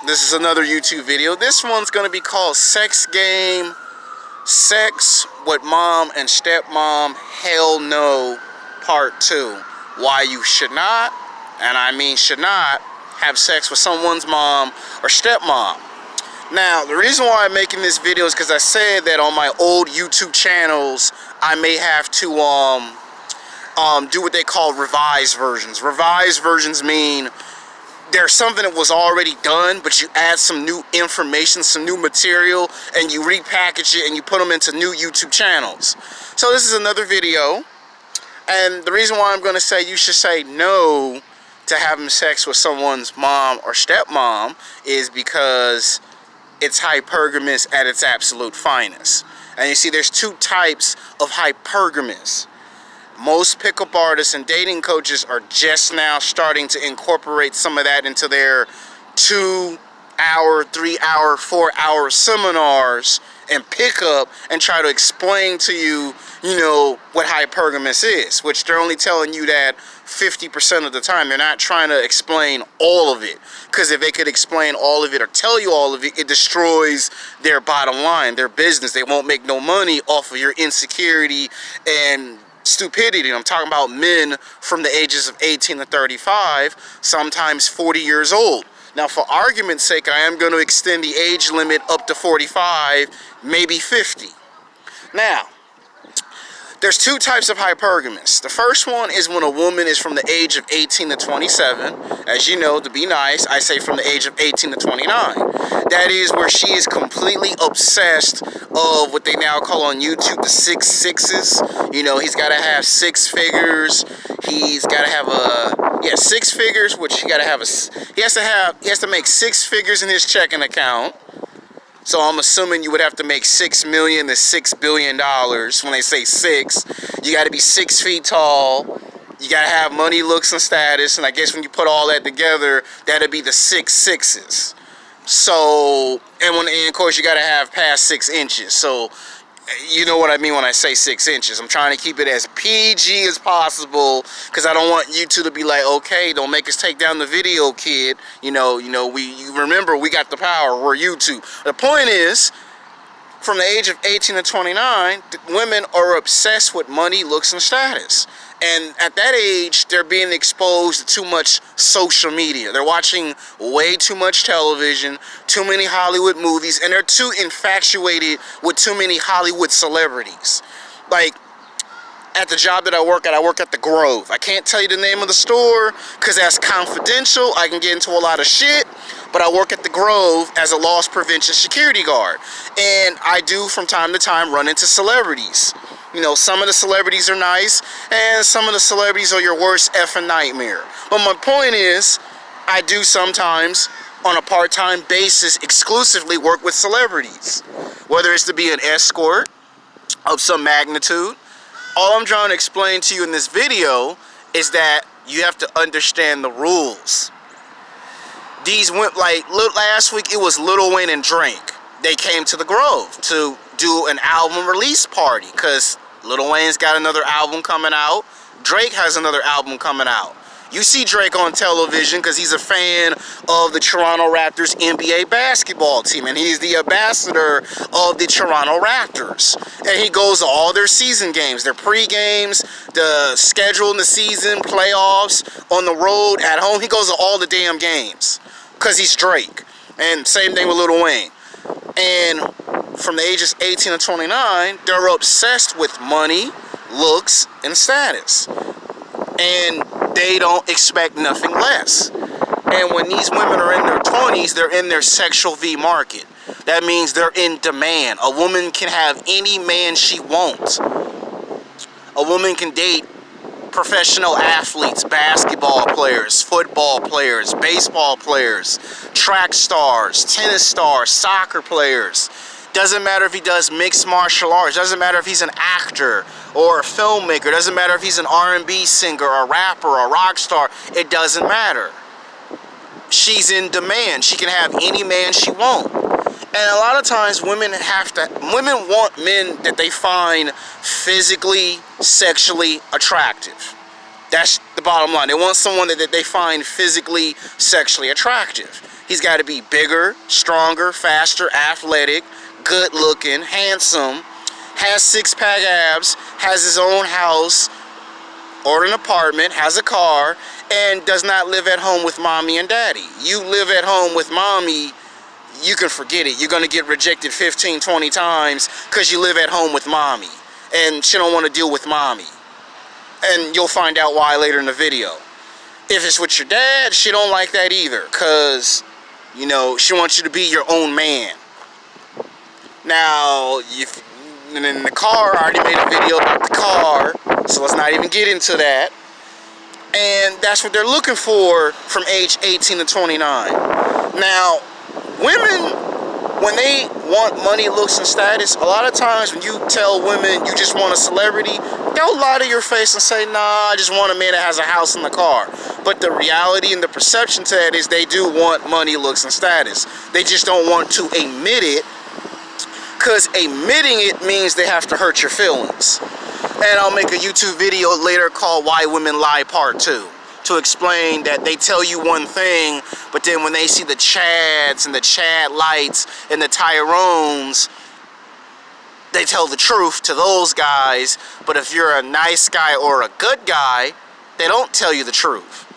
This is another YouTube video. This one's going to be called Sex Game, Sex with Mom and Stepmom, Hell No, Part 2. Why you should not, and I mean should not, have sex with someone's mom or stepmom. Now, the reason why I'm making this video is because I said that on my old YouTube channels, I may have to do what they call revised versions. Revised versions mean there's something that was already done, but you add some new information, some new material, and you repackage it and you put them into new YouTube channels. So this is another video, and the reason why I'm going to say you should say no to having sex with someone's mom or stepmom is because it's hypergamous at its absolute finest. And you see, there's two types of hypergamous. Most pickup artists and dating coaches are just now starting to incorporate some of that into their 2-hour, 3-hour, 4-hour seminars and pickup and try to explain to you, what hypergamous is, which they're only telling you that 50% of the time. They're not trying to explain all of it, because if they could explain all of it or tell you all of it, it destroys their bottom line, their business. They won't make no money off of your insecurity and stupidity. I'm talking about men from the ages of 18 to 35, sometimes 40 years old. Now, for argument's sake, I am going to extend the age limit up to 45, maybe 50. Now, there's two types of hypergamous. The first one is when a woman is from the age of 18 to 27. As you know, to be nice, I say from the age of 18 to 29. That is where she is completely obsessed of what they now call on YouTube the 6 sixes. He's got to have 6 figures. He's got to have 6 figures, which he has to make 6 figures in his checking account. So I'm assuming you would have to make $6 million to $6 billion. When they say 6, you got to be 6 feet tall. You got to have money, looks, and status. And I guess when you put all that together, that'd be the 6 sixes. So, and of course, you got to have past 6 inches. So, you know what I mean when I say 6 inches. I'm trying to keep it as PG as possible, because I don't want YouTube to be like, okay, don't make us take down the video, kid. You remember, we got the power. We're YouTube. The point is, from the age of 18 to 29, women are obsessed with money, looks, and status. And at that age, they're being exposed to too much social media. They're watching way too much television, too many Hollywood movies, and they're too infatuated with too many Hollywood celebrities. Like, at the job that I work at the Grove. I can't tell you the name of the store because that's confidential. I can get into a lot of shit, but I work at the Grove as a loss prevention security guard. And I do, from time to time, run into celebrities. Some of the celebrities are nice, and some of the celebrities are your worst effing nightmare. But my point is, I do sometimes, on a part-time basis, exclusively work with celebrities. Whether it's to be an escort of some magnitude. All I'm trying to explain to you in this video is that you have to understand the rules. These went, last week it was Lil Wayne and Drake. They came to the Grove to do an album release party, because Lil Wayne's got another album coming out. Drake has another album coming out. You see Drake on television because he's a fan of the Toronto Raptors NBA basketball team, and he's the ambassador of the Toronto Raptors. And he goes to all their season games, their pre-games, the schedule in the season, playoffs, on the road, at home. He goes to all the damn games because he's Drake. And same thing with Lil Wayne. And from the ages 18 to 29, they're obsessed with money, looks, and status. And they don't expect nothing less. And when these women are in their 20s, they're in their sexual V market. That means they're in demand. A woman can have any man she wants. A woman can date professional athletes, basketball players, football players, baseball players, track stars, tennis stars, soccer players. Doesn't matter if he does mixed martial arts. Doesn't matter if he's an actor or a filmmaker. Doesn't matter if he's an R&B singer, a rapper, a rock star. It doesn't matter. She's in demand. She can have any man she wants. And a lot of times women want men that they find physically, sexually attractive. That's the bottom line. They want someone that they find physically, sexually attractive. He's got to be bigger, stronger, faster, athletic, good looking, handsome, has six-pack abs, has his own house or an apartment, has a car, and does not live at home with mommy and daddy. You live at home with mommy, you can forget it. You're going to get rejected 15, 20 times because you live at home with mommy and she don't want to deal with mommy. And you'll find out why later in the video. If it's with your dad, she don't like that either because, you know, she wants you to be your own man. Now, and in the car, I already made a video about the car, so let's not even get into that. And that's what they're looking for from age 18 to 29. Now, women, when they want money, looks, and status, a lot of times when you tell women you just want a celebrity, they'll lie to your face and say, nah, I just want a man that has a house and a car. But the reality and the perception to that is they do want money, looks, and status. They just don't want to admit it, because admitting it means they have to hurt your feelings. And I'll make a YouTube video later called Why Women Lie Part 2 to explain that they tell you one thing, but then when they see the Chads and the Chad Lights and the Tyrones, they tell the truth to those guys. But if you're a nice guy or a good guy, they don't tell you the truth.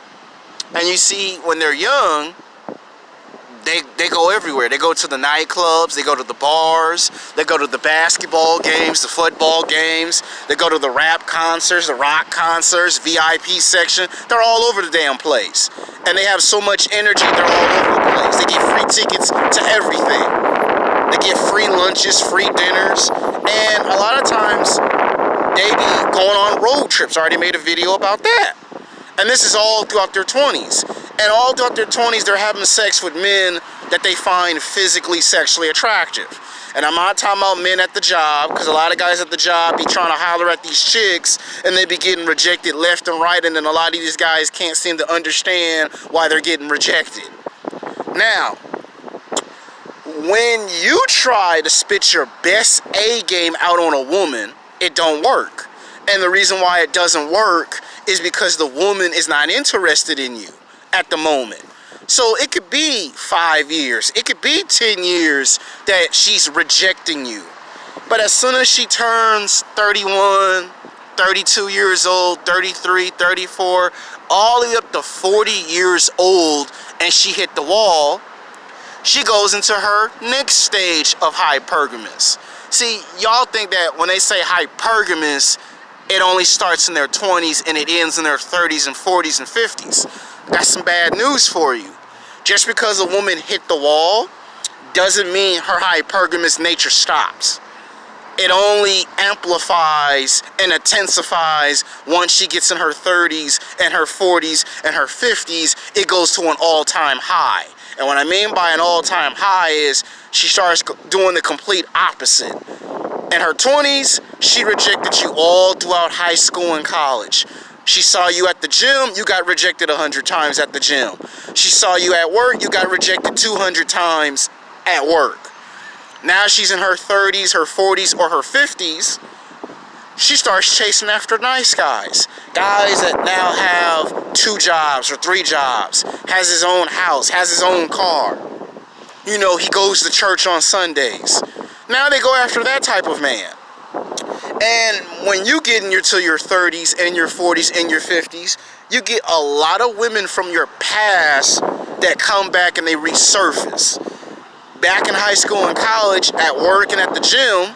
And you see, when they're young, they go everywhere. They go to the nightclubs, they go to the bars, they go to the basketball games, the football games, they go to the rap concerts, the rock concerts, VIP section. They're all over the damn place. And they have so much energy, they're all over the place. They get free tickets to everything. They get free lunches, free dinners, and a lot of times they be going on road trips. I already made a video about that. And this is all throughout their 20s. And all throughout their 20s, they're having sex with men that they find physically, sexually attractive. And I'm not talking about men at the job, because a lot of guys at the job be trying to holler at these chicks, and they be getting rejected left and right, and then a lot of these guys can't seem to understand why they're getting rejected. Now, when you try to spit your best A game out on a woman, it don't work. And the reason why it doesn't work is because the woman is not interested in you at the moment. So it could be 5 years, it could be 10 years that she's rejecting you. But as soon as she turns 31, 32 years old, 33, 34, all the way up to 40 years old, and she hit the wall, she goes into her next stage of hypergamous. See, y'all think that when they say hypergamous, it only starts in their 20s and it ends in their 30s and 40s and 50s. That's some bad news for you. Just because a woman hit the wall doesn't mean her hypergamous nature stops. It only amplifies and intensifies once she gets in her 30s and her 40s and her 50s. It goes to an all-time high. And what I mean by an all-time high is she starts doing the complete opposite. In her 20s, she rejected you all throughout high school and college. She saw you at the gym, you got rejected 100 times at the gym. She saw you at work, you got rejected 200 times at work. Now she's in her 30s, her 40s, or her 50s. She starts chasing after nice guys. Guys that now have 2 jobs or 3 jobs, has his own house, has his own car. You know, he goes to church on Sundays. Now they go after that type of man. And when you get into your 30s and your 40s and your 50s, you get a lot of women from your past that come back and they resurface. Back in high school and college, at work and at the gym,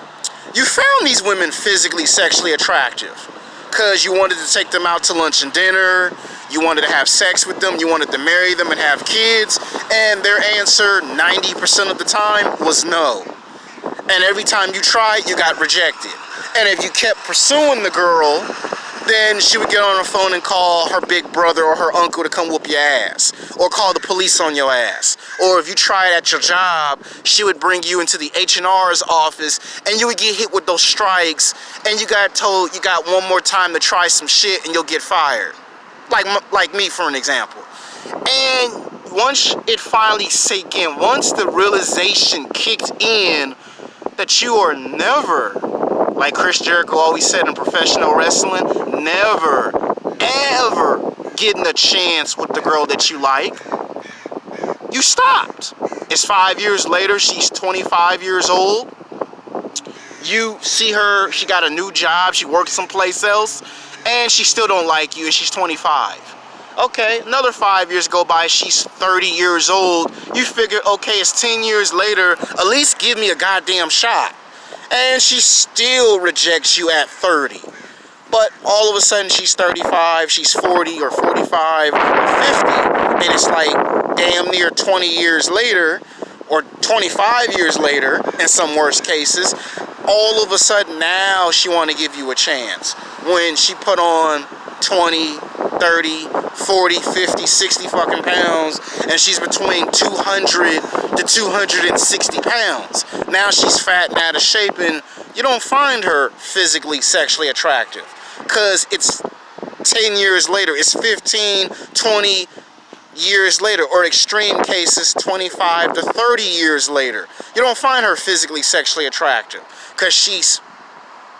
you found these women physically, sexually attractive because you wanted to take them out to lunch and dinner, you wanted to have sex with them, you wanted to marry them and have kids, and their answer 90% of the time was no. And every time you tried, you got rejected. And if you kept pursuing the girl, then she would get on her phone and call her big brother or her uncle to come whoop your ass, or call the police on your ass. Or if you tried at your job, she would bring you into the H&R's office and you would get hit with those strikes, and you got told you got one more time to try some shit and you'll get fired. Like me, for an example. And once it finally sank in, once the realization kicked in that you are never, like Chris Jericho always said in professional wrestling, never, ever getting a chance with the girl that you like, you stopped. It's 5 years later, she's 25 years old. You see her, she got a new job, she works someplace else, and she still don't like you, and she's 25. Okay, another 5 years go by, she's 30 years old. You figure, okay, it's 10 years later, at least give me a goddamn shot. And she still rejects you at 30. But all of a sudden she's 35, she's 40 or 45 or 50, and it's like damn near 20 years later, or 25 years later, in some worst cases, all of a sudden now she want to give you a chance. When she put on 20, 30, 40, 50, 60 fucking pounds, and she's between 200 to 260 pounds. Now she's fat and out of shape, and you don't find her physically sexually attractive. Because it's 10 years later, it's 15, 20 years later, or extreme cases, 25 to 30 years later. You don't find her physically sexually attractive because she's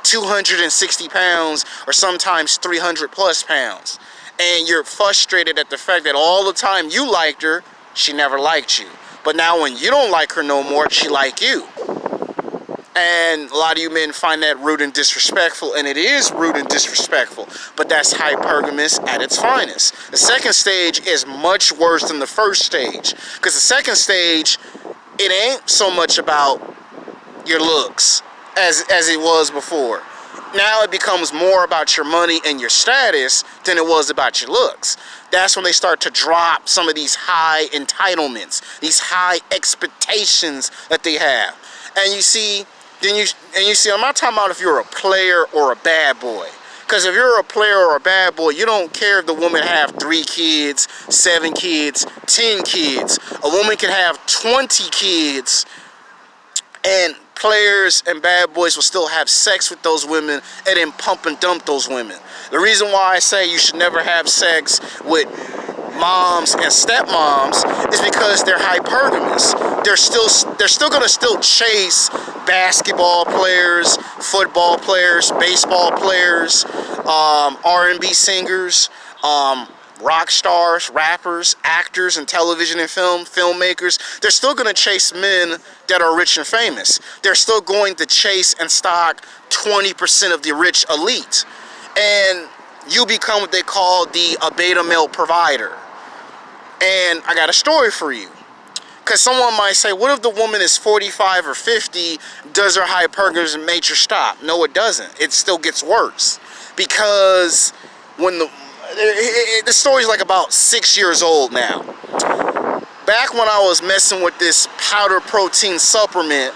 260 pounds or sometimes 300 plus pounds. And you're frustrated at the fact that all the time you liked her, she never liked you. But now when you don't like her no more, she like you. And a lot of you men find that rude and disrespectful, and it is rude and disrespectful, but that's hypergamous at its finest. The second stage is much worse than the first stage, because the second stage, it ain't so much about your looks as it was before. Now it becomes more about your money and your status than it was about your looks. That's when they start to drop some of these high entitlements, these high expectations that they have. And you see, I'm not talking about if you're a player or a bad boy. Because if you're a player or a bad boy, you don't care if the woman have 3 kids, 7 kids, 10 kids. A woman can have 20 kids, and players and bad boys will still have sex with those women and then pump and dump those women. The reason why I say you should never have sex with moms and stepmoms is because they're hypergamous. They're still gonna chase basketball players, football players, baseball players, R&B singers, rock stars, rappers, actors in television and film, filmmakers. They're still gonna chase men that are rich and famous. They're still going to chase and stock 20% of the rich elite. And you become what they call the beta male provider. And I got a story for you. Because someone might say, what if the woman is 45 or 50? Does her hypergamous nature stop? No, it doesn't. It still gets worse. Because when the story's like about 6 years old now. Back when I was messing with this powder protein supplement,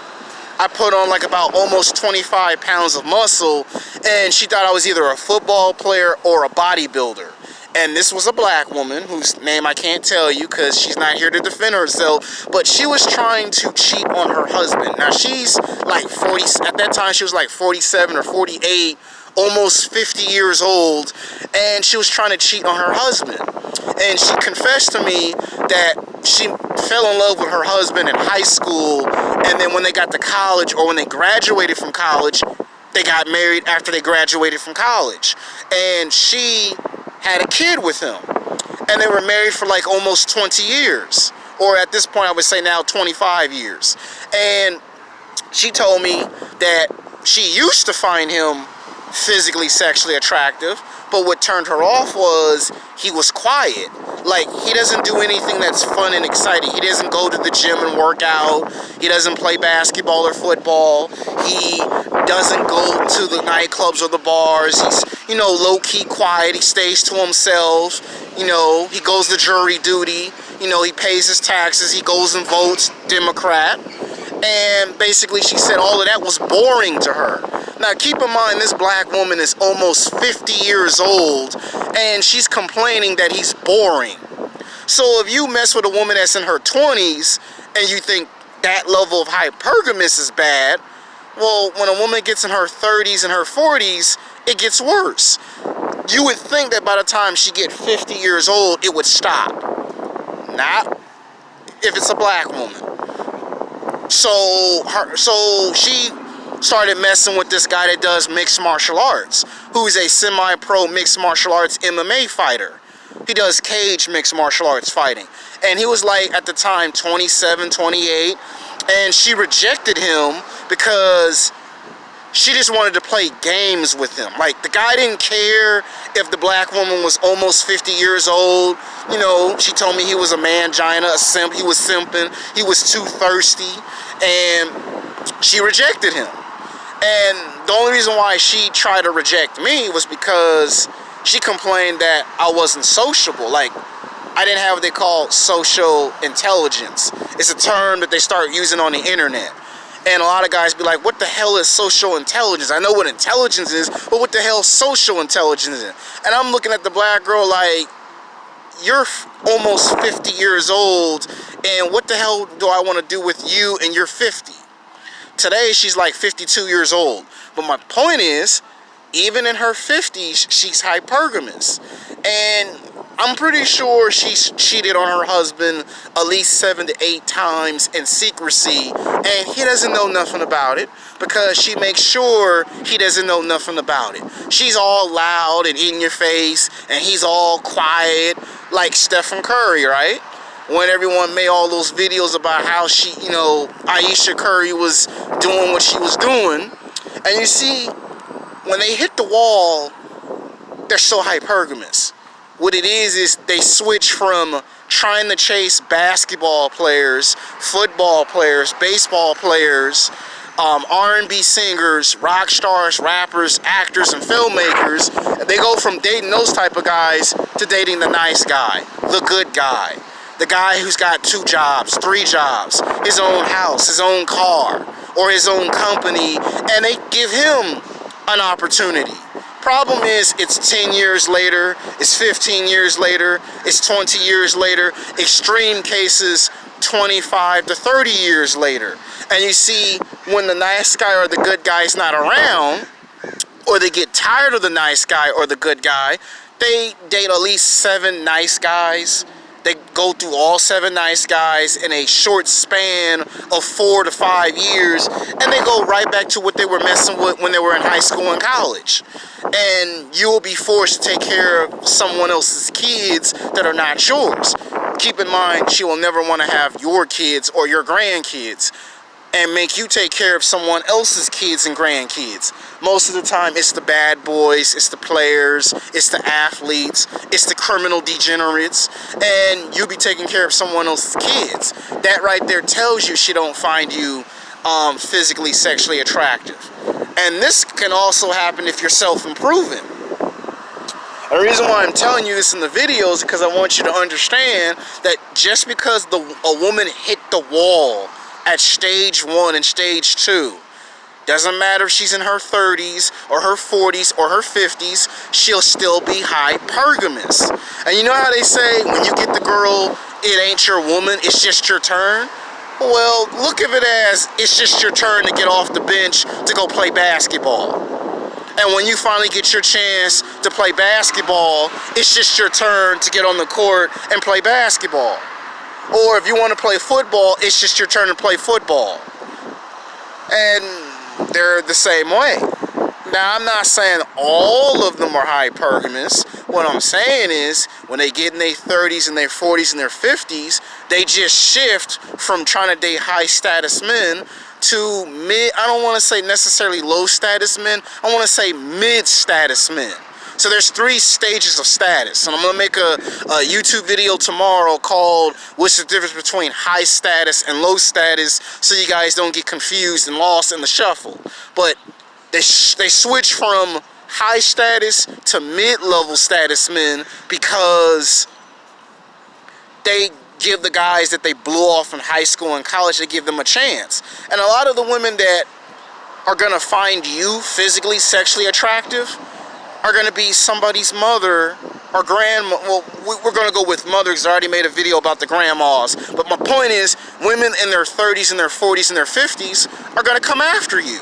I put on like about almost 25 pounds of muscle, and she thought I was either a football player or a bodybuilder. And this was a black woman whose name I can't tell you because she's not here to defend herself, but she was trying to cheat on her husband. Now she's like 40, at that time she was like 47 or 48, almost 50 years old, and she was trying to cheat on her husband. And she confessed to me that she fell in love with her husband in high school, and then when they got to college, or when they graduated from college, they got married after they graduated from college. And she had a kid with him, and they were married for like almost 20 years, or at this point I would say now 25 years. And she told me that she used to find him physically sexually attractive, but what turned her off was he was quiet. Like, he doesn't do anything that's fun and exciting. He doesn't go to the gym and work out. He doesn't play basketball or football. He doesn't go to the nightclubs or the bars. He's, low-key quiet. He stays to himself. He goes to jury duty. He pays his taxes. He goes and votes Democrat. And basically she said all of that was boring to her. Now keep in mind, this black woman is almost 50 years old, and she's complaining that he's boring. So if you mess with a woman that's in her 20s and you think that level of hypergamous is bad, well, when a woman gets in her 30s and her 40s, it gets worse. You would think that by the time she get 50 years old, it would stop. Not if it's a black woman. So she started messing with this guy that does mixed martial arts, who's a semi-pro mixed martial arts MMA fighter. He does cage mixed martial arts fighting. And he was like, at the time, 27, 28. And she rejected him because she just wanted to play games with him. Like, the guy didn't care if the black woman was almost 50 years old. You know, she told me he was a mangina, a simp. He was simping. He was too thirsty. And she rejected him. And the only reason why she tried to reject me was because she complained that I wasn't sociable. Like, I didn't have what they call social intelligence. It's a term that they start using on the internet. And a lot of guys be like, what the hell is social intelligence? I know what intelligence is, but what the hell social intelligence is? And I'm looking at the black girl like, you're almost 50 years old, and what the hell do I want to do with you and you're 50? Today, she's like 52 years old. But my point is, even in her 50s, she's hypergamous. And I'm pretty sure she's cheated on her husband at least 7 to 8 times in secrecy, and he doesn't know nothing about it because she makes sure he doesn't know nothing about it. She's all loud and in your face, and he's all quiet, like Stephen Curry, right? When everyone made all those videos about how she, you know, Aisha Curry was doing what she was doing. And you see, when they hit the wall, they're so hypergamous. What it is they switch from trying to chase basketball players, football players, baseball players, R&B singers, rock stars, rappers, actors, and filmmakers. They go from dating those type of guys to dating the nice guy, the good guy, the guy who's got 2 jobs, 3 jobs, his own house, his own car, or his own company, and they give him an opportunity. Problem is, it's 10 years later, it's 15 years later, it's 20 years later, extreme cases 25 to 30 years later. And you see, when the nice guy or the good guy is not around, or they get tired of the nice guy or the good guy, they date at least 7 nice guys. They go through all 7 nice guys in a short span of 4 to 5 years, and they go right back to what they were messing with when they were in high school and college. And you will be forced to take care of someone else's kids that are not yours. Keep in mind, she will never want to have your kids or your grandkids and make you take care of someone else's kids and grandkids. Most of the time, it's the bad boys, it's the players, it's the athletes, it's the criminal degenerates, and you'll be taking care of someone else's kids. That right there tells you she don't find you physically, sexually attractive. And this can also happen if you're self-improving. The reason why I'm telling you this in the video is because I want you to understand that just because a woman hit the wall at stage 1 and stage 2, doesn't matter if she's in her 30s or her 40s or her 50s, she'll still be hypergamous. And you know how they say, when you get the girl, it ain't your woman, it's just your turn? Well, look at it as it's just your turn to get off the bench to go play basketball. And when you finally get your chance to play basketball, it's just your turn to get on the court and play basketball. Or if you want to play football, it's just your turn to play football. And they're the same way. Now, I'm not saying all of them are hypergamous. What I'm saying is, when they get in their 30s and their 40s and their 50s, they just shift from trying to date high-status men to mid, I don't want to say necessarily low-status men, I want to say mid-status men. So there's 3 stages of status, and I'm gonna make a YouTube video tomorrow called "What's the difference between high status and low status?" so you guys don't get confused and lost in the shuffle. But they switch from high status to mid-level status men because they give the guys that they blew off in high school and college, they give them a chance. And a lot of the women that are gonna find you physically, sexually attractive are going to be somebody's mother or grandma. Well, we're going to go with mother because I already made a video about the grandmas. But my point is, women in their 30s and their 40s and their 50s are going to come after you.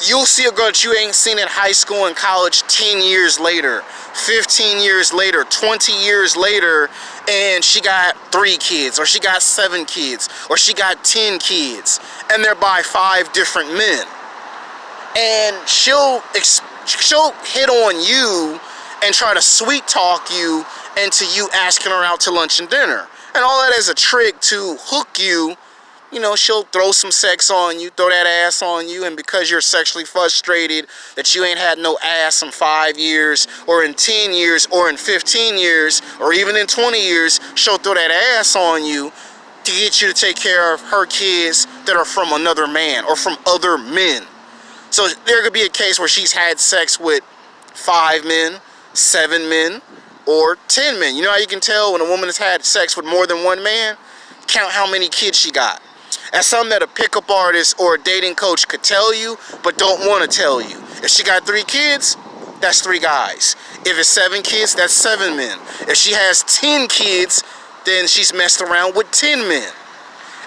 You'll see a girl that you ain't seen in high school and college 10 years later, 15 years later, 20 years later, and she got 3 kids, or she got 7 kids, or she got 10 kids, and they're by 5 different men. And she'll hit on you and try to sweet talk you into you asking her out to lunch and dinner. And all that is a trick to hook you. You know, she'll throw some sex on you, throw that ass on you, and because you're sexually frustrated that you ain't had no ass in 5 years, or in 10 years, or in 15 years, or even in 20 years, she'll throw that ass on you to get you to take care of her kids that are from another man or from other men. So there could be a case where she's had sex with 5 men, 7 men, or 10 men. You know how you can tell when a woman has had sex with more than one man? Count how many kids she got. That's something that a pickup artist or a dating coach could tell you, but don't want to tell you. If she got 3 kids, that's 3 guys. If it's 7 kids, that's 7 men. If she has 10 kids, then she's messed around with 10 men.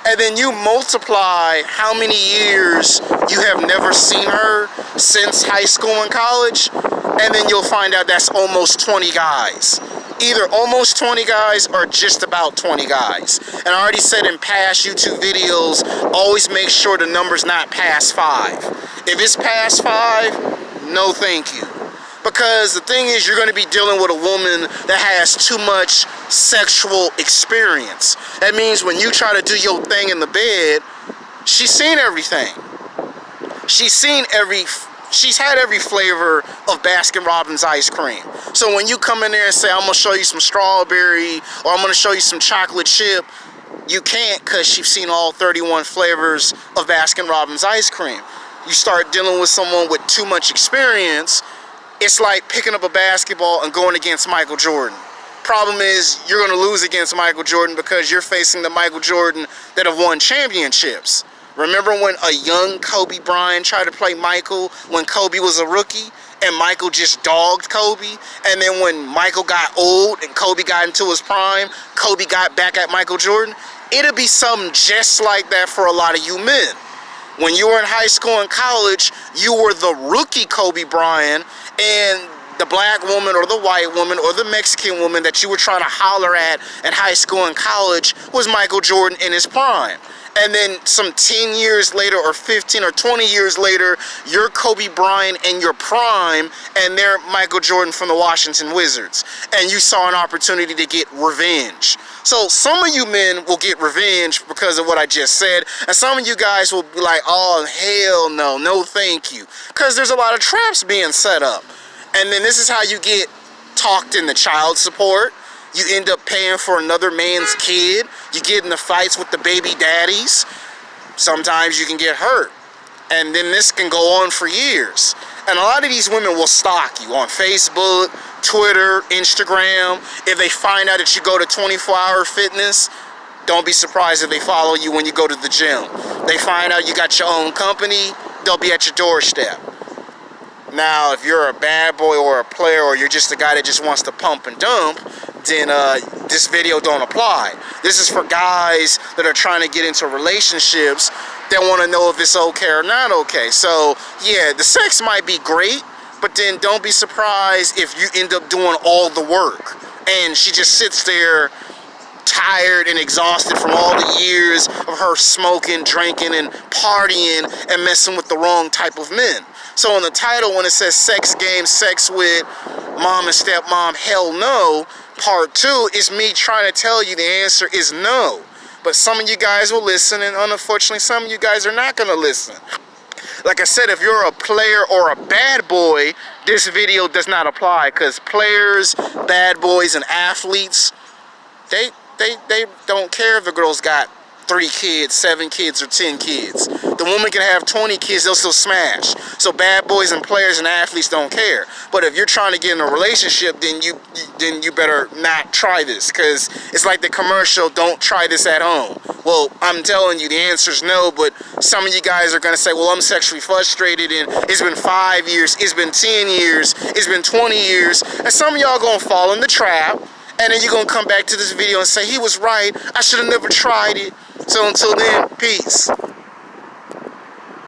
And then you multiply how many years you have never seen her since high school and college, and then you'll find out that's almost 20 guys. Either almost 20 guys or just about 20 guys. And I already said in past YouTube videos, always make sure the number's not past 5. If it's past 5, no thank you. Because the thing is, you're going to be dealing with a woman that has too much sexual experience. That means when you try to do your thing in the bed, she's seen everything. She's had every flavor of Baskin-Robbins ice cream. So when you come in there and say, I'm going to show you some strawberry, or I'm going to show you some chocolate chip, you can't, because she's seen all 31 flavors of Baskin-Robbins ice cream. You start dealing with someone with too much experience, it's like picking up a basketball and going against Michael Jordan. Problem is, you're going to lose against Michael Jordan because you're facing the Michael Jordan that have won championships. Remember when a young Kobe Bryant tried to play Michael when Kobe was a rookie, and Michael just dogged Kobe? And then when Michael got old and Kobe got into his prime, Kobe got back at Michael Jordan? It'll be something just like that for a lot of you men. When you were in high school and college, you were the rookie Kobe Bryant, and the black woman or the white woman or the Mexican woman that you were trying to holler at in high school and college was Michael Jordan in his prime. And then some 10 years later or 15 or 20 years later, you're Kobe Bryant in your prime, and they're Michael Jordan from the Washington Wizards. And you saw an opportunity to get revenge. So some of you men will get revenge because of what I just said, and some of you guys will be like, oh, hell no, no thank you. Because there's a lot of traps being set up. And then this is how you get talked into child support. You end up paying for another man's kid. You get into fights with the baby daddies. Sometimes you can get hurt. And then this can go on for years. And a lot of these women will stalk you on Facebook, Twitter, Instagram. If they find out that you go to 24-hour fitness, don't be surprised if they follow you when you go to the gym. They find out you got your own company, they'll be at your doorstep. Now, if you're a bad boy or a player, or you're just a guy that just wants to pump and dump, then this video don't apply. This is for guys that are trying to get into relationships that want to know if it's okay or not okay. So, yeah, the sex might be great, but then don't be surprised if you end up doing all the work. And she just sits there tired and exhausted from all the years of her smoking, drinking, and partying and messing with the wrong type of men. So in the title, when it says sex game, sex with mom and stepmom, hell no, part 2 is me trying to tell you the answer is no. But some of you guys will listen, and unfortunately some of you guys are not going to listen. Like I said, if you're a player or a bad boy, this video does not apply, because players, bad boys, and athletes, they don't care if the girl's got 3 kids, 7 kids, or 10 kids. The woman can have 20 kids, they'll still smash. So bad boys and players and athletes don't care. But if you're trying to get in a relationship, then you better not try this, because it's like the commercial, don't try this at home. Well, I'm telling you, the answer is no, but some of you guys are going to say, well, I'm sexually frustrated, and it's been 5 years, it's been 10 years, it's been 20 years, and some of y'all going to fall in the trap. And then you're going to come back to this video and say, he was right, I should have never tried it. So until then, peace.